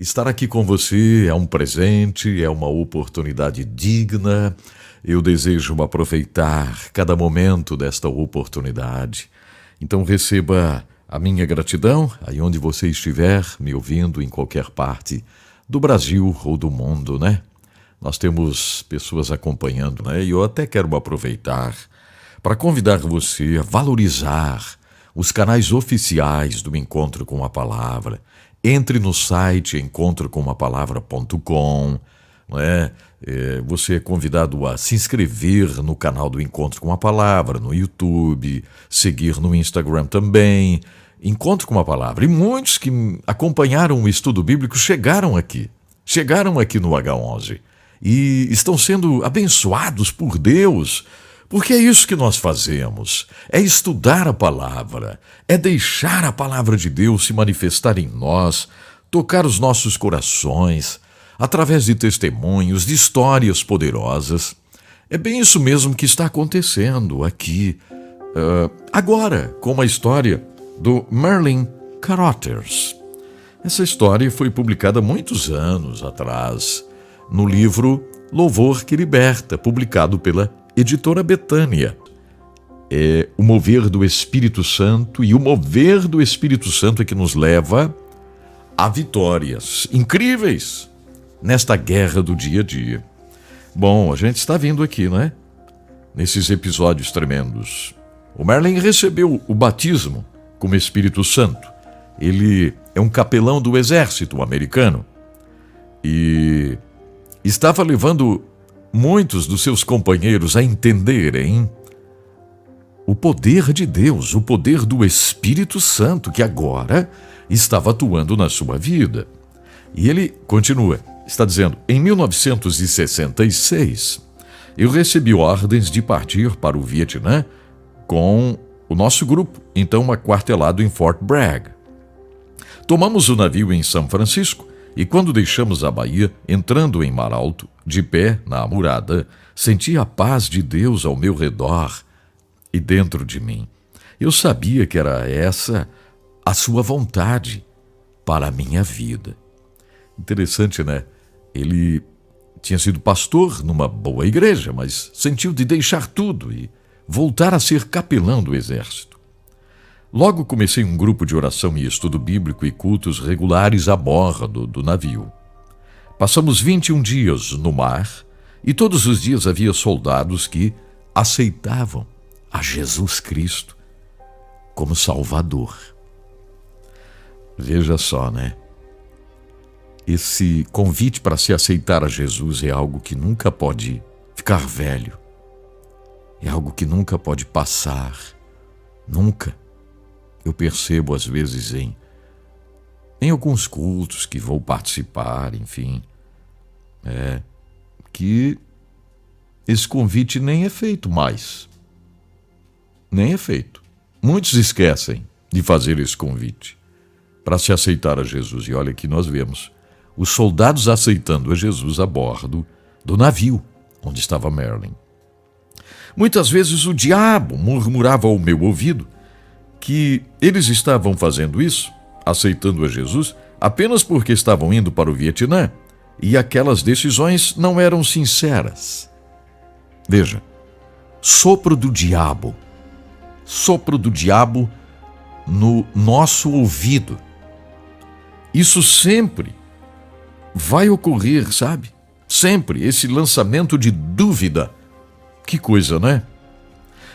Estar aqui com você é um presente, é uma oportunidade digna. Eu desejo aproveitar cada momento desta oportunidade. Então receba a minha gratidão aí onde você estiver me ouvindo, em qualquer parte do Brasil ou do mundo, né? Nós temos pessoas acompanhando, né? E eu até quero aproveitar para convidar você a valorizar os canais oficiais do Encontro com a Palavra. Entre no site encontrocomapalavra.com, né? Você é convidado a se inscrever no canal do Encontro com a Palavra, no YouTube, seguir no Instagram também, Encontro com a Palavra. E muitos que acompanharam o estudo bíblico chegaram aqui no H11 e estão sendo abençoados por Deus. Porque é isso que nós fazemos, é estudar a palavra, é deixar a palavra de Deus se manifestar em nós, tocar os nossos corações, através de testemunhos, de histórias poderosas. É bem isso mesmo que está acontecendo aqui, agora, com a história do Merlin Carothers. Essa história foi publicada muitos anos atrás, no livro Louvor que Liberta, publicado pela Editora Betânia. É o mover do Espírito Santo, e o mover do Espírito Santo é que nos leva a vitórias incríveis nesta guerra do dia a dia. Bom, a gente está vindo aqui, né? Nesses episódios tremendos. O Merlin recebeu o batismo como Espírito Santo. Ele é um capelão do exército americano e estava levando muitos dos seus companheiros a entenderem o poder de Deus, o poder do Espírito Santo, que agora estava atuando na sua vida. E ele continua, está dizendo: em 1966, eu recebi ordens de partir para o Vietnã com o nosso grupo, então aquartelado em Fort Bragg. Tomamos o navio em São Francisco, e quando deixamos a Bahia, entrando em Mar Alto, de pé na amurada, senti a paz de Deus ao meu redor e dentro de mim. Eu sabia que era essa a sua vontade para a minha vida. Interessante, né? Ele tinha sido pastor numa boa igreja, mas sentiu de deixar tudo e voltar a ser capelão do exército. Logo comecei um grupo de oração e estudo bíblico e cultos regulares a bordo do navio. Passamos 21 dias no mar e todos os dias havia soldados que aceitavam a Jesus Cristo como Salvador. Veja só, né? Esse convite para se aceitar a Jesus é algo que nunca pode ficar velho. É algo que nunca pode passar. Nunca. Eu percebo às vezes em alguns cultos que vou participar, enfim, que esse convite nem é feito mais. Nem é feito. Muitos esquecem de fazer esse convite para se aceitar a Jesus. E olha que nós vemos os soldados aceitando a Jesus a bordo do navio onde estava Merlin. Muitas vezes o diabo murmurava ao meu ouvido que eles estavam fazendo isso, aceitando a Jesus, apenas porque estavam indo para o Vietnã e aquelas decisões não eram sinceras. Veja, sopro do diabo no nosso ouvido. Isso sempre vai ocorrer, sabe? Sempre esse lançamento de dúvida. Que coisa, né?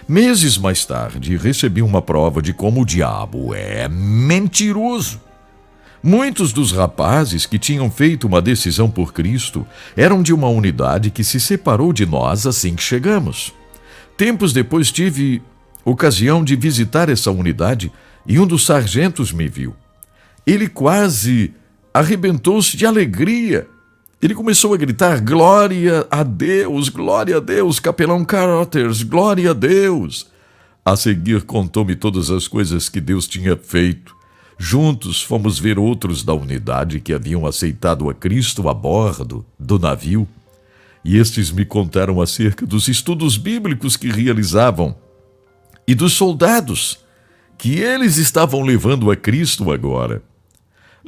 Meses mais tarde, recebi uma prova de como o diabo é mentiroso. Muitos dos rapazes que tinham feito uma decisão por Cristo eram de uma unidade que se separou de nós assim que chegamos. Tempos depois tive ocasião de visitar essa unidade e um dos sargentos me viu. Ele quase arrebentou-se de alegria. Ele começou a gritar: glória a Deus, capelão Carothers, glória a Deus. A seguir contou-me todas as coisas que Deus tinha feito. Juntos fomos ver outros da unidade que haviam aceitado a Cristo a bordo do navio. E estes me contaram acerca dos estudos bíblicos que realizavam e dos soldados que eles estavam levando a Cristo agora.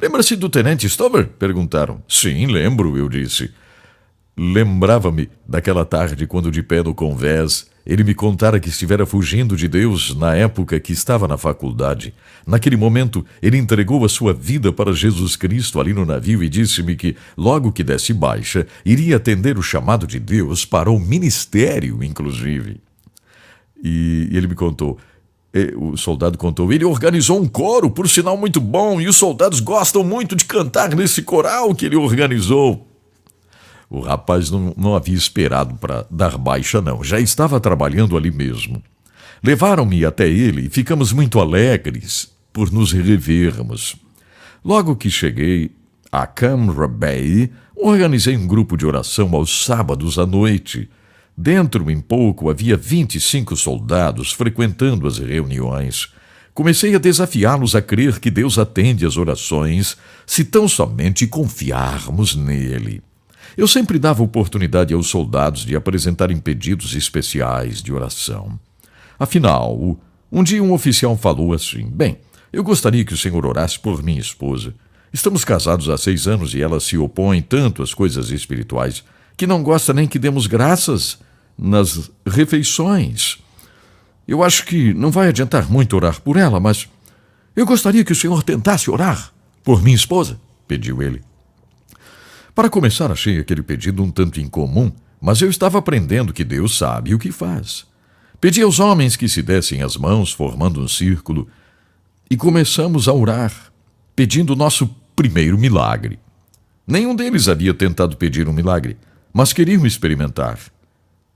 Lembra-se do tenente Stover? Perguntaram. Sim, lembro, eu disse. Lembrava-me daquela tarde quando, de pé no convés, ele me contara que estivera fugindo de Deus na época que estava na faculdade. Naquele momento, ele entregou a sua vida para Jesus Cristo ali no navio e disse-me que, logo que desse baixa, iria atender o chamado de Deus para o ministério, inclusive. E ele me contou, o soldado contou, ele organizou um coro, por sinal muito bom, e os soldados gostam muito de cantar nesse coral que ele organizou. O rapaz não havia esperado para dar baixa, não. Já estava trabalhando ali mesmo. Levaram-me até ele e ficamos muito alegres por nos revermos. Logo que cheguei a Cam Bay, organizei um grupo de oração aos sábados à noite. Dentro, em pouco, havia 25 soldados frequentando as reuniões. Comecei a desafiá-los a crer que Deus atende às orações se tão somente confiarmos nele. Eu sempre dava oportunidade aos soldados de apresentarem pedidos especiais de oração. Afinal, um dia um oficial falou assim, bem, eu gostaria que o senhor orasse por minha esposa. Estamos casados há 6 anos e ela se opõe tanto às coisas espirituais que não gosta nem que demos graças nas refeições. Eu acho que não vai adiantar muito orar por ela, mas eu gostaria que o senhor tentasse orar por minha esposa, pediu ele. Para começar, achei aquele pedido um tanto incomum, mas eu estava aprendendo que Deus sabe o que faz. Pedi aos homens que se dessem as mãos, formando um círculo, e começamos a orar, pedindo o nosso primeiro milagre. Nenhum deles havia tentado pedir um milagre, mas queriam experimentar.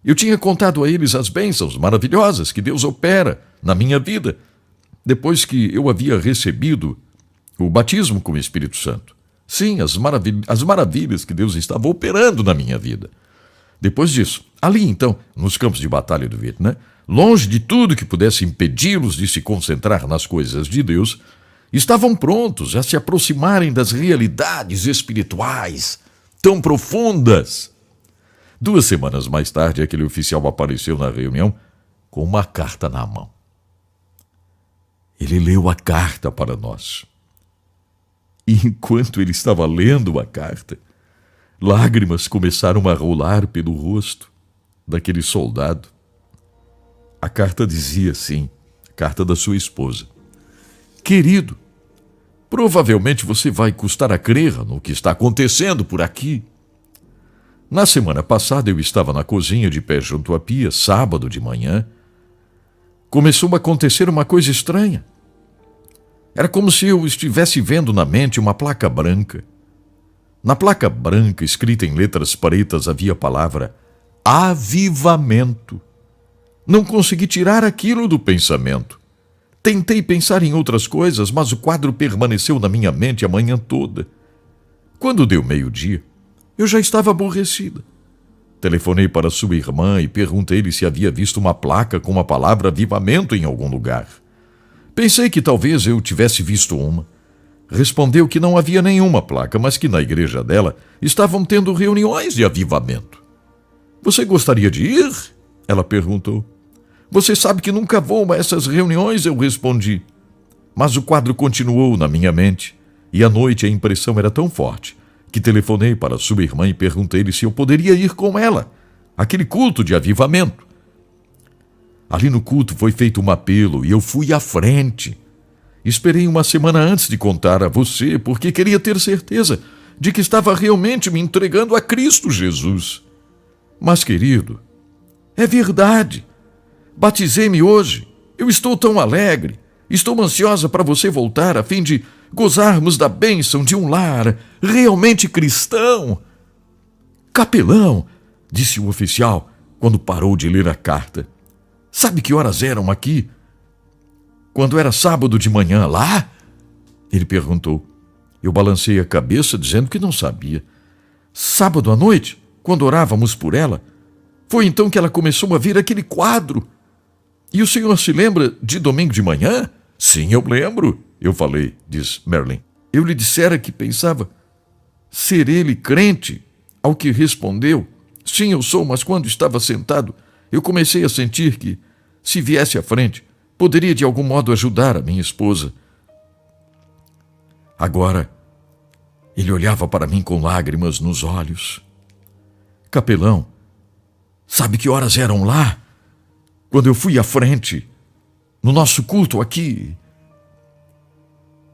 Eu tinha contado a eles as bênçãos maravilhosas que Deus opera na minha vida, depois que eu havia recebido o batismo com o Espírito Santo. Sim, as maravilhas que Deus estava operando na minha vida. Depois disso, ali então, nos campos de batalha do Vietnã, longe de tudo que pudesse impedi-los de se concentrar nas coisas de Deus, estavam prontos a se aproximarem das realidades espirituais tão profundas. 2 semanas mais tarde, aquele oficial apareceu na reunião com uma carta na mão. Ele leu a carta para nós. E enquanto ele estava lendo a carta, lágrimas começaram a rolar pelo rosto daquele soldado. A carta dizia assim, a carta da sua esposa. Querido, provavelmente você vai custar a crer no que está acontecendo por aqui. Na semana passada eu estava na cozinha de pé junto à pia, sábado de manhã. Começou a acontecer uma coisa estranha. Era como se eu estivesse vendo na mente uma placa branca. Na placa branca, escrita em letras pretas, havia a palavra avivamento. Não consegui tirar aquilo do pensamento. Tentei pensar em outras coisas, mas o quadro permaneceu na minha mente a manhã toda. Quando deu meio-dia, eu já estava aborrecida. Telefonei para sua irmã e perguntei-lhe se havia visto uma placa com a palavra avivamento em algum lugar. Pensei que talvez eu tivesse visto uma. Respondeu que não havia nenhuma placa, mas que na igreja dela estavam tendo reuniões de avivamento. Você gostaria de ir? Ela perguntou. Você sabe que nunca vou a essas reuniões, eu respondi. Mas o quadro continuou na minha mente, e à noite a impressão era tão forte que telefonei para sua irmã e perguntei-lhe se eu poderia ir com ela, àquele culto de avivamento. Ali no culto foi feito um apelo e eu fui à frente. Esperei uma semana antes de contar a você, porque queria ter certeza de que estava realmente me entregando a Cristo Jesus. Mas, querido, é verdade. Batizei-me hoje. Eu estou tão alegre. Estou ansiosa para você voltar a fim de gozarmos da bênção de um lar realmente cristão. Capelão, disse o oficial quando parou de ler a carta. Sabe que horas eram aqui? Quando era sábado de manhã lá? Ele perguntou. Eu balancei a cabeça dizendo que não sabia. Sábado à noite, quando orávamos por ela, foi então que ela começou a ver aquele quadro. E o senhor se lembra de domingo de manhã? Sim, eu lembro, eu falei, diz Merlin. Eu lhe dissera que pensava ser ele crente, ao que respondeu. Sim, eu sou, mas quando estava sentado, eu comecei a sentir que, se viesse à frente, poderia de algum modo ajudar a minha esposa. Agora, Ele olhava para mim com lágrimas nos olhos. Capelão, sabe que horas eram lá? Quando eu fui à frente, no nosso culto aqui,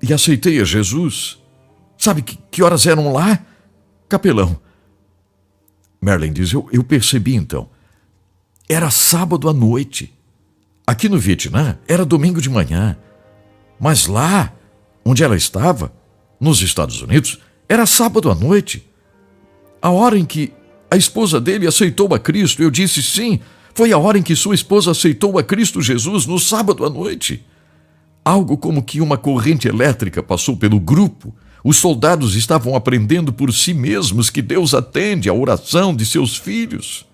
e aceitei a Jesus. Sabe que horas eram lá? Capelão. Merlin diz, eu percebi então. Era sábado à noite. Aqui no Vietnã era domingo de manhã. Mas lá, onde ela estava, nos Estados Unidos, era sábado à noite. A hora em que a esposa dele aceitou a Cristo, eu disse sim, foi a hora em que sua esposa aceitou a Cristo Jesus no sábado à noite. Algo como que uma corrente elétrica passou pelo grupo. Os soldados estavam aprendendo por si mesmos que Deus atende à oração de seus filhos.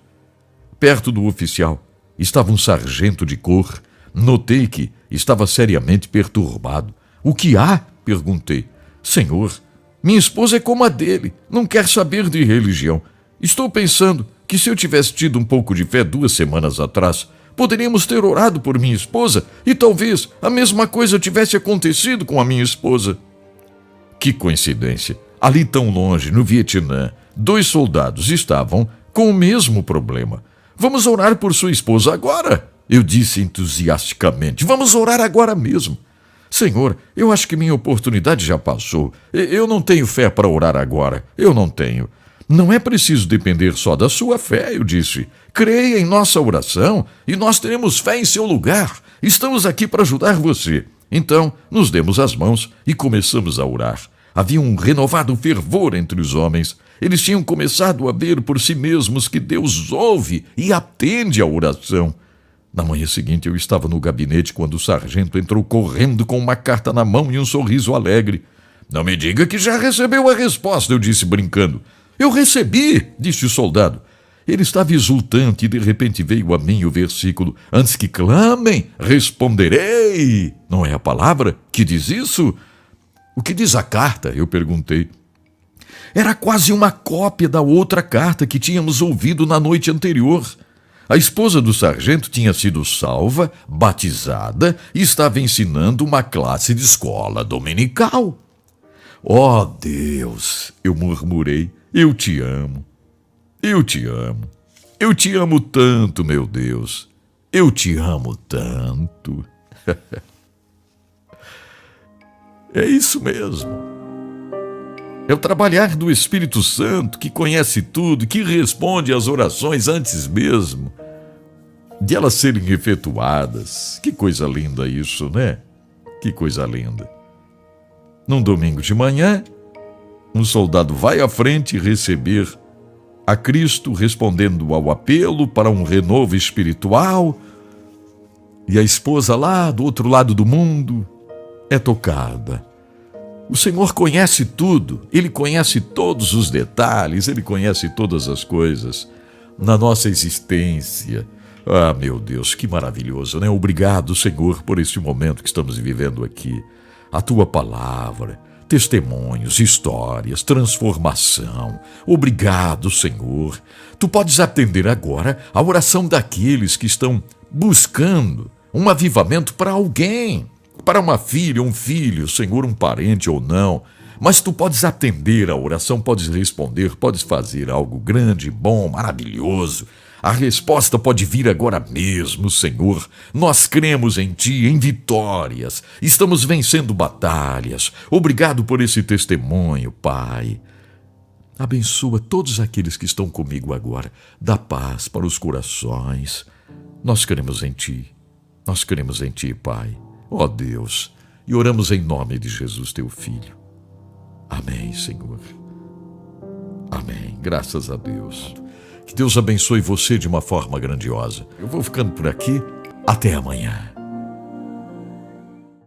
Perto do oficial estava um sargento de cor. Notei que estava seriamente perturbado. O que há? Perguntei. Senhor, minha esposa é como a dele, não quer saber de religião. Estou pensando que se eu tivesse tido um pouco de fé 2 semanas atrás, poderíamos ter orado por minha esposa e talvez a mesma coisa tivesse acontecido com a minha esposa. Que coincidência! Ali tão longe, no Vietnã, 2 soldados estavam com o mesmo problema. Vamos orar por sua esposa agora, eu disse entusiasticamente. Vamos orar agora mesmo. Senhor, eu acho que minha oportunidade já passou. Eu não tenho fé para orar agora. Eu não tenho. Não é preciso depender só da sua fé, eu disse. Creia em nossa oração e nós teremos fé em seu lugar. Estamos aqui para ajudar você. Então, nos demos as mãos e começamos a orar. Havia um renovado fervor entre os homens. Eles tinham começado a ver por si mesmos que Deus ouve e atende à oração. Na manhã seguinte, eu estava no gabinete quando o sargento entrou correndo com uma carta na mão e um sorriso alegre. Não me diga que já recebeu a resposta, eu disse brincando. Eu recebi, disse o soldado. Ele estava exultante e de repente veio a mim o versículo. Antes que clamem, responderei. Não é a palavra que diz isso? O que diz a carta? Eu perguntei. Era quase uma cópia da outra carta que tínhamos ouvido na noite anterior. A esposa do sargento tinha sido salva, batizada e estava ensinando uma classe de escola dominical. Oh, Deus, eu murmurei, eu te amo. Eu te amo. Eu te amo tanto, meu Deus. Eu te amo tanto. É isso mesmo. É o trabalhar do Espírito Santo que conhece tudo, que responde às orações antes mesmo de elas serem efetuadas. Que coisa linda isso, né? Que coisa linda. Num domingo de manhã, um soldado vai à frente receber a Cristo respondendo ao apelo para um renovo espiritual, e a esposa lá do outro lado do mundo é tocada. O Senhor conhece tudo, Ele conhece todos os detalhes, Ele conhece todas as coisas na nossa existência. Ah, meu Deus, que maravilhoso, né? Obrigado, Senhor, por este momento que estamos vivendo aqui. A Tua palavra, testemunhos, histórias, transformação. Obrigado, Senhor. Tu podes atender agora a oração daqueles que estão buscando um avivamento para alguém, para uma filha, um filho, Senhor, um parente ou não. Mas tu podes atender a oração, podes responder, podes fazer algo grande, bom, maravilhoso. A resposta pode vir agora mesmo, Senhor. Nós cremos em Ti, em vitórias. Estamos vencendo batalhas. Obrigado por esse testemunho, Pai. Abençoa todos aqueles que estão comigo agora. Dá paz para os corações. Nós cremos em Ti. Nós cremos em Ti, Pai. Ó Deus. E oramos em nome de Jesus, Teu Filho. Amém, Senhor. Amém. Graças a Deus. Que Deus abençoe você de uma forma grandiosa. Eu vou ficando por aqui. Até amanhã.